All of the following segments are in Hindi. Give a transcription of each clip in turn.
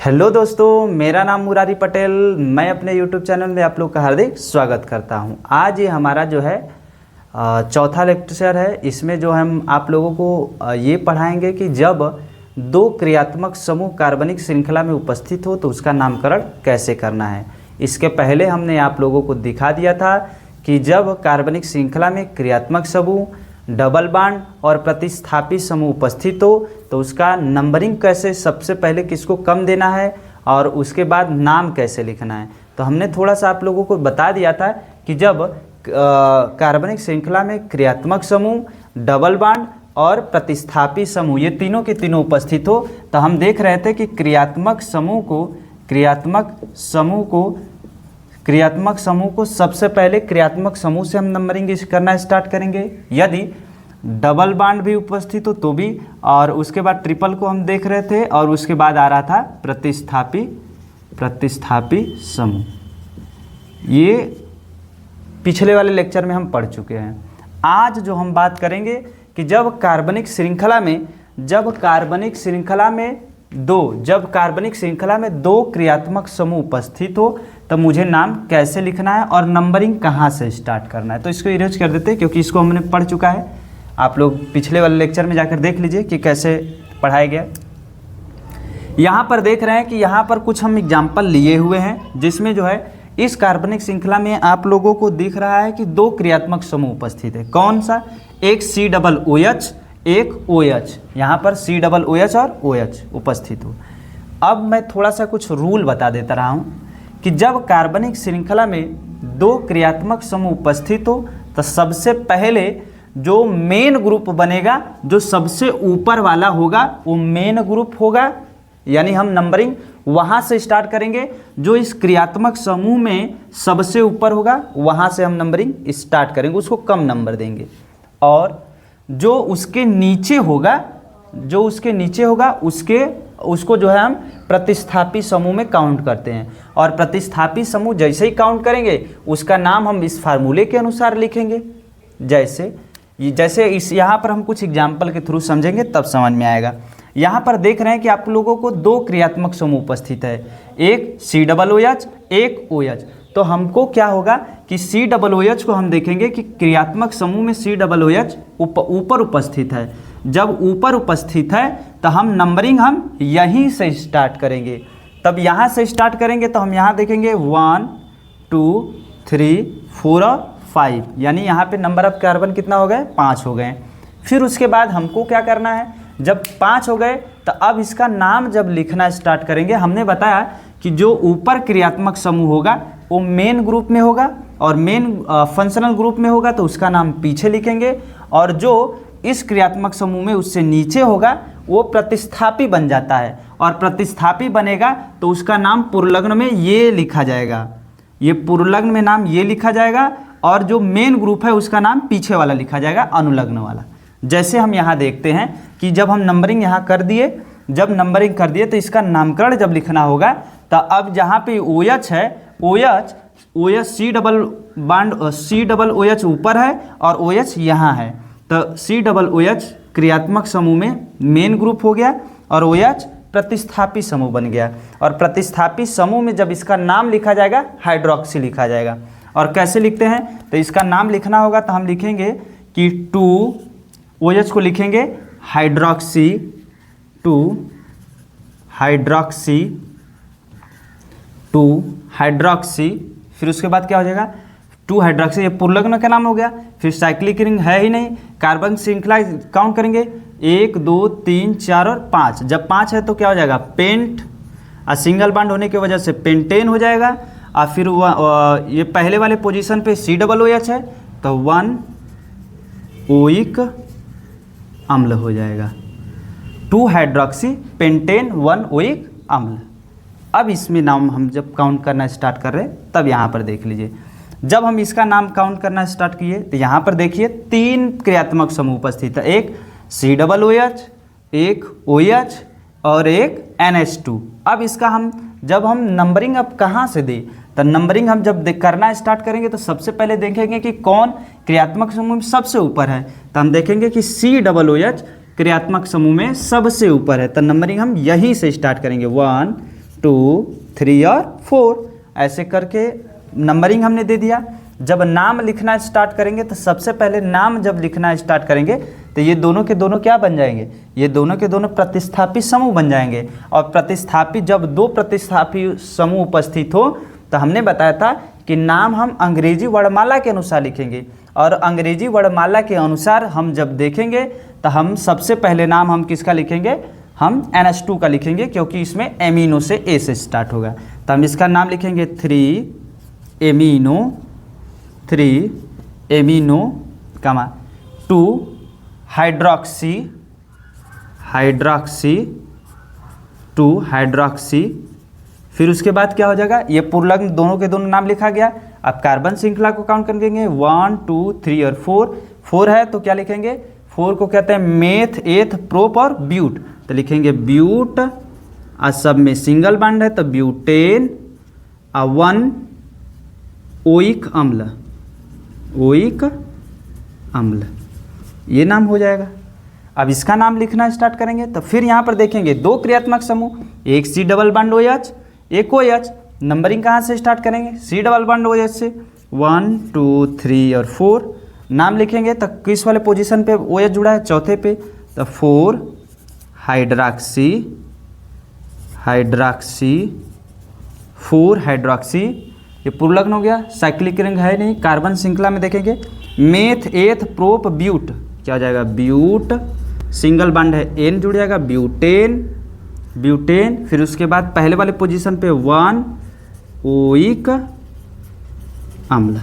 हेलो दोस्तों, मेरा नाम मुरारी पटेल। मैं अपने यूट्यूब चैनल में आप लोग का हार्दिक स्वागत करता हूं। आज ये हमारा जो है चौथा लेक्चर है। इसमें जो हम आप लोगों को ये पढ़ाएंगे कि जब दो क्रियात्मक समूह कार्बनिक श्रृंखला में उपस्थित हो तो उसका नामकरण कैसे करना है। इसके पहले हमने आप लोगों को दिखा दिया था कि जब कार्बनिक श्रृंखला में क्रियात्मक समूह, डबल बॉन्ड और प्रतिस्थापी समूह उपस्थित हो तो उसका नंबरिंग कैसे, सबसे पहले किसको कम देना है और उसके बाद नाम कैसे लिखना है। तो हमने थोड़ा सा आप लोगों को बता दिया था कि जब कार्बनिक श्रृंखला में क्रियात्मक समूह, डबल बॉन्ड और प्रतिस्थापी समूह ये तीनों के तीनों उपस्थित हो तो हम देख रहे थे कि क्रियात्मक समूह को सबसे पहले क्रियात्मक समूह से हम नंबरिंग करना स्टार्ट करेंगे। यदि डबल बॉन्ड भी उपस्थित हो तो भी, और उसके बाद ट्रिपल को हम देख रहे थे, और उसके बाद आ रहा था प्रतिस्थापी समूह। ये पिछले वाले लेक्चर में हम पढ़ चुके हैं। आज जो हम बात करेंगे कि जब कार्बनिक श्रृंखला में दो क्रियात्मक समूह उपस्थित हो तो मुझे नाम कैसे लिखना है और नंबरिंग कहाँ से स्टार्ट करना है। तो इसको इरेज कर देते हैं क्योंकि इसको हमने पढ़ चुका है। आप लोग पिछले वाले लेक्चर में जाकर देख लीजिए कि कैसे पढ़ाया गया। यहाँ पर देख रहे हैं कि यहाँ पर कुछ हम एग्जाम्पल लिए हुए हैं जिसमें जो है इस कार्बनिक श्रृंखला में आप लोगों को दिख रहा है कि दो क्रियात्मक समूह उपस्थित है। कौन सा? एक COOH, एक OH। यहाँ पर COOH और OH उपस्थित हो। अब मैं थोड़ा सा कुछ रूल बता देता रहा हूँ कि जब कार्बनिक श्रृंखला में दो क्रियात्मक समूह उपस्थित हो तो सबसे पहले जो मेन ग्रुप बनेगा, जो सबसे ऊपर वाला होगा वो मेन ग्रुप होगा, यानी हम नंबरिंग वहाँ से स्टार्ट करेंगे। जो इस क्रियात्मक समूह में सबसे ऊपर होगा वहाँ से हम नंबरिंग स्टार्ट करेंगे, उसको कम नंबर देंगे। और जो उसके नीचे होगा उसको जो है हम प्रतिस्थापी समूह में काउंट करते हैं। और प्रतिस्थापी समूह जैसे ही काउंट करेंगे उसका नाम हम इस फार्मूले के अनुसार लिखेंगे। जैसे इस यहाँ पर हम कुछ एग्जाम्पल के थ्रू समझेंगे तब समझ में आएगा। यहाँ पर देख रहे हैं कि आप लोगों को दो क्रियात्मक समूह उपस्थित है, एक COOH, एक OH। तो हमको क्या होगा कि COOH को हम देखेंगे कि क्रियात्मक समूह में COOH ऊपर उपस्थित है। जब ऊपर उपस्थित है तो हम नंबरिंग हम यहीं से स्टार्ट करेंगे। तब यहाँ से स्टार्ट करेंगे तो हम यहाँ देखेंगे 1 2 3 4 और 5, यानी यहाँ पे नंबर ऑफ कार्बन कितना हो गए? 5 हो गए। फिर उसके बाद हमको क्या करना है, जब 5 हो गए तो अब इसका नाम जब लिखना स्टार्ट करेंगे। हमने बताया कि जो ऊपर क्रियात्मक समूह होगा वो मेन ग्रुप में होगा और मेन फंक्शनल ग्रुप में होगा तो उसका नाम पीछे लिखेंगे, और जो इस क्रियात्मक समूह में उससे नीचे होगा वो प्रतिस्थापी बन जाता है। और प्रतिस्थापी बनेगा तो उसका नाम पूर्वलग्न में ये लिखा जाएगा, ये पूर्वलग्न में नाम ये लिखा जाएगा, और जो मेन ग्रुप है उसका नाम पीछे वाला लिखा जाएगा, अनुलग्न वाला। जैसे हम यहाँ देखते हैं कि जब हम नंबरिंग यहाँ कर दिए तो इसका नामकरण जब लिखना होगा तो अब जहाँ पे OH है, OH COOH ऊपर है और OH यहाँ है। तो COOH क्रियात्मक समूह में मेन ग्रुप हो गया और OH प्रतिस्थापी समूह बन गया। और प्रतिस्थापी समूह में जब इसका नाम लिखा जाएगा हाइड्रोक्सी लिखा जाएगा। और कैसे लिखते हैं, तो इसका नाम लिखना होगा तो हम लिखेंगे कि 2OH को लिखेंगे हाइड्रोक्सी, 2 हाइड्रोक्सी। फिर उसके बाद क्या हो जाएगा, 2 हाइड्रोक्सी, ये पूर्वलग्न का नाम हो गया। फिर साइक्लिक रिंग है ही नहीं, कार्बन श्रृंखला काउंट करेंगे 1 2 3 4 और 5। जब 5 है तो क्या हो जाएगा, पेंट, और सिंगल बॉन्ड होने की वजह से पेंटेन हो जाएगा। और फिर ये पहले वाले पोजीशन पे COOH है तो 1 ओइक अम्ल हो जाएगा, 2 हाइड्रोक्सी पेंटेन 1 ओइक अम्ल। अब इसमें नाम हम जब काउंट करना स्टार्ट कर रहे हैं तब यहाँ पर देख लीजिए, जब हम इसका नाम काउंट करना स्टार्ट किए तो यहाँ पर देखिए 3 क्रियात्मक समूह उपस्थित है, एक COOH, एक OH और एक NH2। अब इसका जब हम नंबरिंग अब कहाँ से दें, तो नंबरिंग हम जब करना स्टार्ट करेंगे तो सबसे पहले देखेंगे कि कौन क्रियात्मक समूह में सबसे ऊपर है। तो हम देखेंगे कि COOH क्रियात्मक समूह में सबसे ऊपर है, तो नंबरिंग हम यहीं से स्टार्ट करेंगे 1 2, 3 और 4 ऐसे करके नंबरिंग हमने दे दिया। जब नाम लिखना स्टार्ट करेंगे तो सबसे पहले नाम जब लिखना स्टार्ट करेंगे तो ये दोनों के दोनों क्या बन जाएंगे, ये दोनों के दोनों प्रतिस्थापी समूह बन जाएंगे। और प्रतिस्थापी जब दो प्रतिस्थापी समूह उपस्थित हो तो हमने बताया था कि नाम हम अंग्रेजी वर्णमाला के अनुसार लिखेंगे, और अंग्रेजी वर्णमाला के अनुसार हम जब देखेंगे तो हम सबसे पहले नाम हम किसका लिखेंगे, हम NH2 का लिखेंगे, क्योंकि इसमें एमिनो से ए से स्टार्ट होगा। तो हम इसका नाम लिखेंगे 3 एमिनो कमा 2 हाइड्रोक्सी। फिर उसके बाद क्या हो जाएगा, ये पूर्णांक दोनों के दोनों नाम लिखा गया। अब कार्बन श्रृंखला को काउंट करेंगे 1, 2, 3 और 4 है तो क्या लिखेंगे, 4 को कहते हैं मेथ, एथ, प्रोप और ब्यूट, तो लिखेंगे ब्यूट। और सब में सिंगल बॉन्ड है तो ब्यूटेन। 1 ओइक अम्ल, ये नाम हो जाएगा। अब इसका नाम लिखना स्टार्ट करेंगे तो फिर यहाँ पर देखेंगे दो क्रियात्मक समूह, एक C डबल बॉन्ड OH, एक OH। नंबरिंग कहाँ से स्टार्ट करेंगे, C डबल बॉन्ड OH से 1, 2, 3 और 4 नाम लिखेंगे तो किस वाले पोजीशन पे OH जुड़ा है, चौथे पे, तो 4 हाइड्रोक्सी 4 हाइड्रोक्सी, ये पूर्णांक हो गया, साइक्लिक रिंग है नहीं। कार्बन श्रृंखला में देखेंगे मेथ, एथ, प्रोप, ब्यूट, क्या हो जाएगा ब्यूट, सिंगल बॉन्ड है N जुड़ जाएगा ब्यूटेन। फिर उसके बाद पहले वाले पोजीशन पे 1 ओइक अम्ल।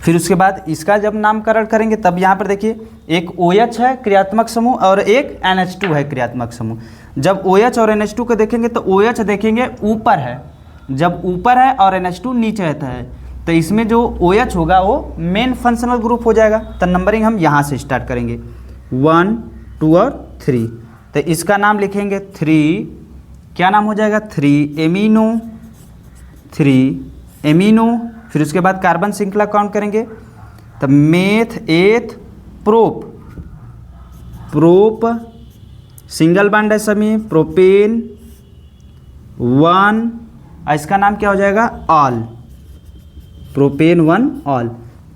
फिर उसके बाद इसका जब नामकरण करेंगे तब यहाँ पर देखिए एक OH है क्रियात्मक समूह और एक NH2 है क्रियात्मक समूह। जब OH और NH2 को देखेंगे तो OH देखेंगे ऊपर है, जब ऊपर है और NH2 नीचे रहता है तो इसमें जो OH होगा वो मेन फंक्शनल ग्रुप हो जाएगा। तो नंबरिंग हम यहाँ से स्टार्ट करेंगे 1, 2 और 3, तो इसका नाम लिखेंगे 3, क्या नाम हो जाएगा 3 एमिनो। फिर उसके बाद कार्बन श्रृंखला काउंट करेंगे तो meth, eth, prop single bond है सभी, प्रोपेन 1, इसका नाम क्या हो जाएगा ऑल, प्रोपेन 1 ऑल।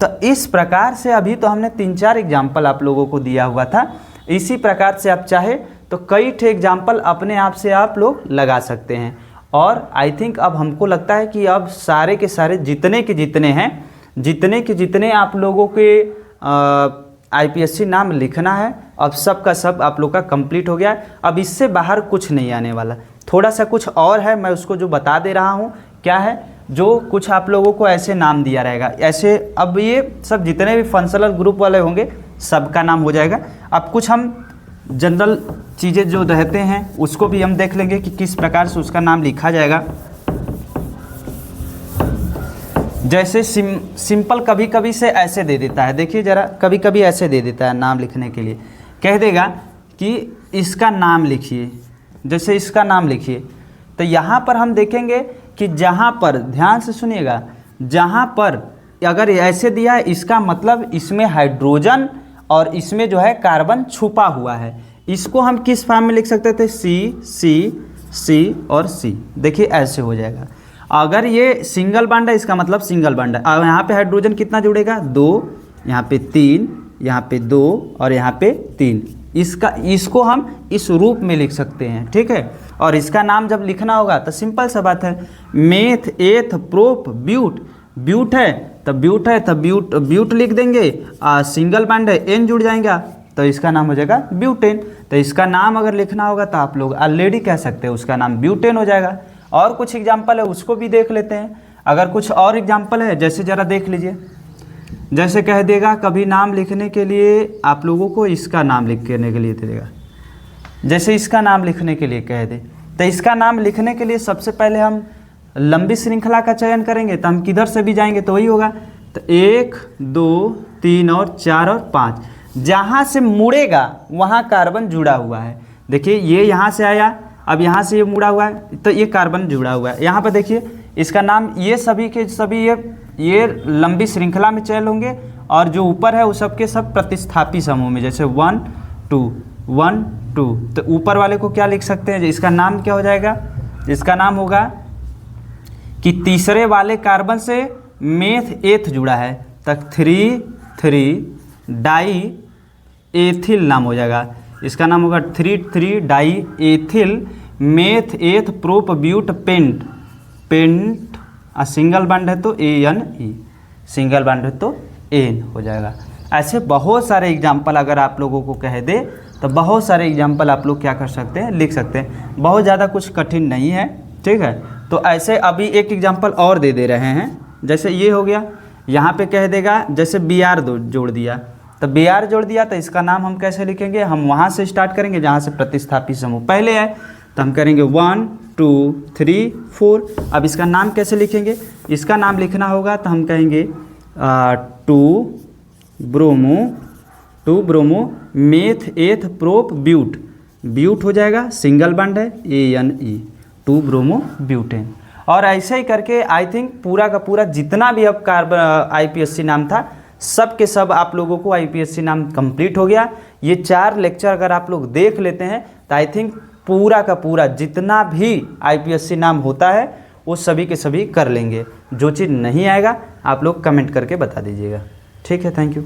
तो इस प्रकार से अभी तो हमने 3-4 एग्जाम्पल आप लोगों को दिया हुआ था। इसी प्रकार से आप चाहे तो कई ठे एग्जाम्पल अपने आप से आप लोग लगा सकते हैं। और आई थिंक अब हमको लगता है कि अब सारे के सारे जितने के जितने आप लोगों के IPSC नाम लिखना है अब सब का सब आप लोग का कंप्लीट हो गया। अब इससे बाहर कुछ नहीं आने वाला, थोड़ा सा कुछ और है, मैं उसको जो बता दे रहा हूँ क्या है, जो कुछ आप लोगों को ऐसे नाम दिया रहेगा ऐसे। अब ये सब जितने भी फंक्शनल ग्रुप वाले होंगे सबका नाम हो जाएगा। अब कुछ हम जनरल चीज़ें जो रहते हैं उसको भी हम देख लेंगे कि किस प्रकार से उसका नाम लिखा जाएगा। जैसे सिंपल कभी कभी से ऐसे दे देता है, देखिए ज़रा, कभी कभी ऐसे दे देता है नाम लिखने के लिए, कह देगा कि इसका नाम लिखिए, जैसे इसका नाम लिखिए। तो यहाँ पर हम देखेंगे कि जहाँ पर, ध्यान से सुनिएगा, जहाँ पर अगर ऐसे दिया है इसका मतलब इसमें हाइड्रोजन और इसमें जो है कार्बन छुपा हुआ है। इसको हम किस फॉर्म में लिख सकते थे, C और C, देखिए ऐसे हो जाएगा। अगर ये सिंगल बॉन्ड है इसका मतलब सिंगल बॉन्ड है, और यहाँ पे हाइड्रोजन कितना जुड़ेगा 2, यहाँ पे 3, यहाँ पे 2 और यहाँ पे 3, इसको हम इस रूप में लिख सकते हैं, ठीक है। और इसका नाम जब लिखना होगा तो सिंपल सा बात है, मेथ, एथ, प्रोप, ब्यूट है तो ब्यूट लिख देंगे, सिंगल बॉन्ड है N जुड़ जाएगा तो इसका नाम हो जाएगा ब्यूटेन। तो इसका नाम अगर लिखना होगा तो आप लोग ऑलरेडी कह सकते हैं उसका नाम ब्यूटेन हो जाएगा। और कुछ एग्जाम्पल है उसको भी देख लेते हैं। अगर कुछ और एग्जाम्पल है जैसे ज़रा देख लीजिए, जैसे कह देगा कभी नाम लिखने के लिए आप लोगों को इसका नाम लिखने के लिए दे देगा, जैसे इसका नाम लिखने के लिए कह दे, तो इसका नाम लिखने के लिए सबसे पहले हम लंबी श्रृंखला का चयन करेंगे। तो हम किधर से भी जाएंगे तो वही होगा, तो 1, 2, 3 और 4 और 5, जहाँ से मुड़ेगा वहाँ कार्बन जुड़ा हुआ है। देखिए ये यहाँ से आया, अब यहाँ से ये मुड़ा हुआ है तो ये कार्बन जुड़ा हुआ है। यहाँ पर देखिए इसका नाम, ये सभी के सभी ये लंबी श्रृंखला में चयन होंगे, और जो ऊपर है वो सब के सब प्रतिस्थापी समूह में, जैसे 1, 2, 1, 2। तो ऊपर वाले को क्या लिख सकते हैं, इसका नाम क्या हो जाएगा इसका नाम होगा कि तीसरे वाले कार्बन से मेथ एथ जुड़ा है, तक 3,3 डाई एथिल नाम हो जाएगा। इसका नाम होगा 3,3 diethyl meth eth prop but pent. Pent single bond है तो ANE, सिंगल बॉन्ड है तो AN हो जाएगा। ऐसे बहुत सारे एग्जाम्पल अगर आप लोगों को कह दे तो बहुत सारे एग्जाम्पल आप लोग क्या कर सकते हैं, लिख सकते हैं। बहुत ज़्यादा कुछ कठिन नहीं है, ठीक है। तो ऐसे अभी एक एग्जाम्पल और दे रहे हैं। जैसे ये हो गया, यहाँ पे कह देगा जैसे Br जोड़ दिया, तो Br जोड़ दिया तो इसका नाम हम कैसे लिखेंगे, हम वहाँ से स्टार्ट करेंगे जहाँ से प्रतिस्थापी समूह पहले है, तो हम करेंगे 1 2 3 4। अब इसका नाम कैसे लिखेंगे, इसका नाम लिखना होगा तो हम कहेंगे 2 bromo meth eth prop but. But हो जाएगा, सिंगल बॉन्ड है ANE, 2 ब्रोमो ब्यूटेन। और ऐसे ही करके आई थिंक पूरा का पूरा जितना भी अब कार्बन IPSC नाम था सब के सब आप लोगों को IPSC नाम कंप्लीट हो गया। ये 4 लेक्चर अगर आप लोग देख लेते हैं तो आई थिंक पूरा का पूरा जितना भी IPSC नाम होता है वो सभी के सभी कर लेंगे। जो चीज़ नहीं आएगा आप लोग कमेंट करके बता दीजिएगा, ठीक है। Thank you.